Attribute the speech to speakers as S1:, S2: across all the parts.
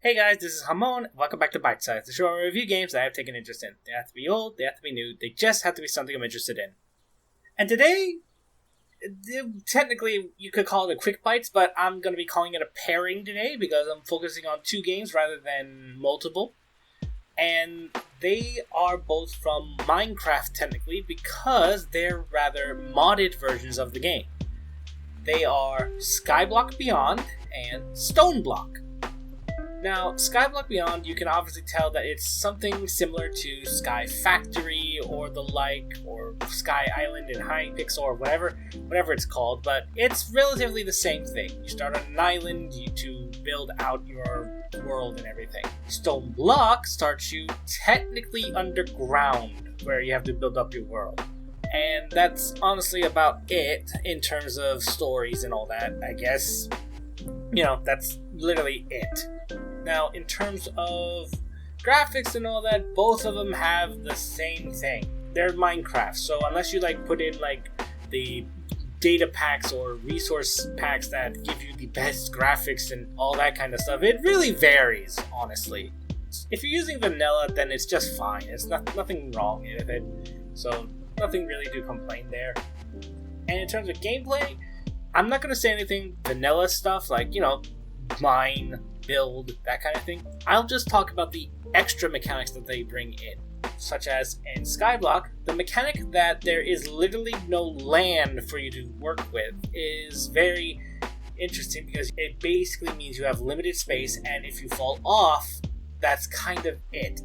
S1: Hey guys, this is Hamon. Welcome back to Bytesize, the show where I review games that I have taken interest in. They have to be old, they have to be new, they just have to be something I'm interested in. And today, technically you could call it a quick bites, but I'm going to be calling it a pairing today because I'm focusing on two games rather than multiple. And they are both from Minecraft technically because they're rather modded versions of the game. They are SkyBlock Beyond and Stoneblock. Now, SkyBlock Beyond, you can obviously tell that it's something similar to Sky Factory or the like, or Sky Island in Hypixel or whatever it's called, but it's relatively the same thing. You start on an island to build out your world and everything. Stoneblock starts you technically underground, where you have to build up your world. And that's honestly about it in terms of stories and all that, I guess. That's literally it. Now, in terms of graphics and all that, both of them have the same thing. They're Minecraft, so unless you put in the data packs or resource packs that give you the best graphics and all that kind of stuff, it really varies, honestly. If you're using vanilla, then it's just fine. It's nothing wrong with it, so nothing really to complain there. And in terms of gameplay, I'm not going to say anything vanilla stuff mine, build, that kind of thing. I'll just talk about the extra mechanics that they bring in, such as in SkyBlock, the mechanic that there is literally no land for you to work with is very interesting because it basically means you have limited space, and if you fall off, that's kind of it.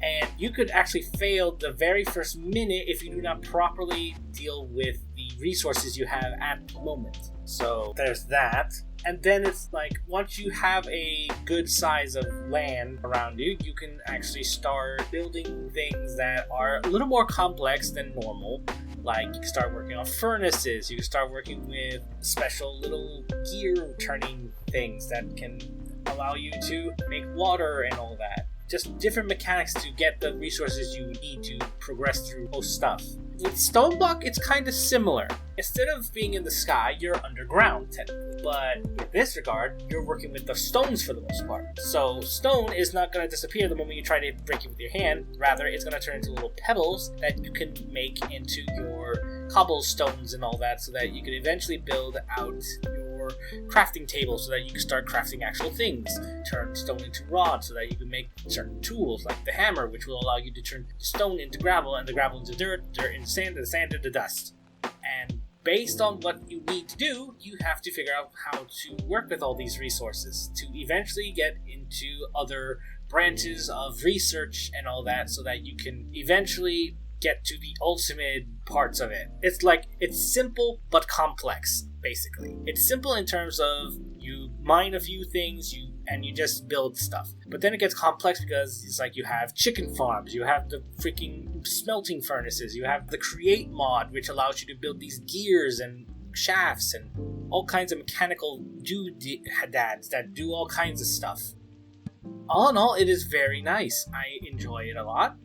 S1: And you could actually fail the very first minute if you do not properly deal with the resources you have at the moment. So there's that. And then it's once you have a good size of land around you, you can actually start building things that are a little more complex than normal. You can start working on furnaces, you can start working with special little gear turning things that can allow you to make water and all that. Just different mechanics to get the resources you need to progress through most stuff. With Stoneblock, it's kind of similar. Instead of being in the sky, you're underground, technically. But in this regard, you're working with the stones for the most part. So stone is not going to disappear the moment you try to break it with your hand. Rather, it's going to turn into little pebbles that you can make into your cobblestones and all that, so that you can eventually build out your crafting table so that you can start crafting actual things. Turn stone into rod so that you can make certain tools like the hammer, which will allow you to turn stone into gravel and the gravel into dirt into sand, and the sand into dust. And based on what you need to do, you have to figure out how to work with all these resources to eventually get into other branches of research and all that, so that you can eventually get to the ultimate parts of it. It's simple but complex, basically. It's simple in terms of you mine a few things, you just build stuff. But then it gets complex because it's you have chicken farms, you have the freaking smelting furnaces, you have the create mod, which allows you to build these gears and shafts and all kinds of mechanical doodads that do all kinds of stuff. All in all, it is very nice. I enjoy it a lot.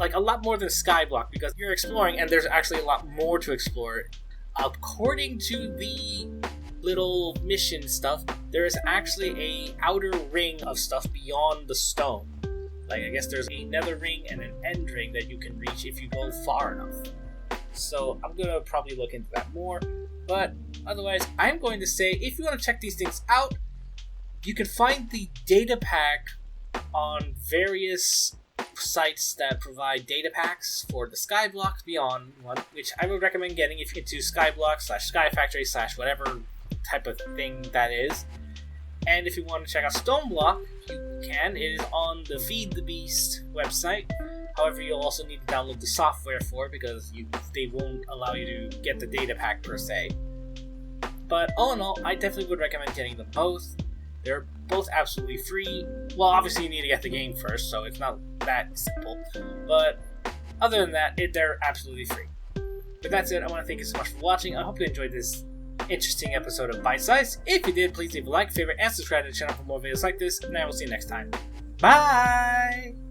S1: A lot more than SkyBlock, because you're exploring and there's actually a lot more to explore. According to the little mission stuff, there is actually a outer ring of stuff beyond the stone. I guess there's a nether ring and an end ring that you can reach if you go far enough. So I'm going to probably look into that more. But otherwise, I'm going to say if you want to check these things out, you can find the data pack on various sites that provide data packs for the SkyBlock Beyond one, which I would recommend getting if you're into SkyBlock/Sky Factory/ whatever type of thing that is. And if you want to check out Stoneblock, you can. It is on the Feed the Beast website. However, you'll also need to download the software for it because they won't allow you to get the data pack per se. But all in all, I definitely would recommend getting them both. They're both absolutely free. Well, obviously you need to get the game first, so it's not that simple. But other than that, they're absolutely free. With that said, I want to thank you so much for watching. I hope you enjoyed this interesting episode of Bytesize. If you did, please leave a like, favorite, and subscribe to the channel for more videos like this, and I will see you next time. Bye!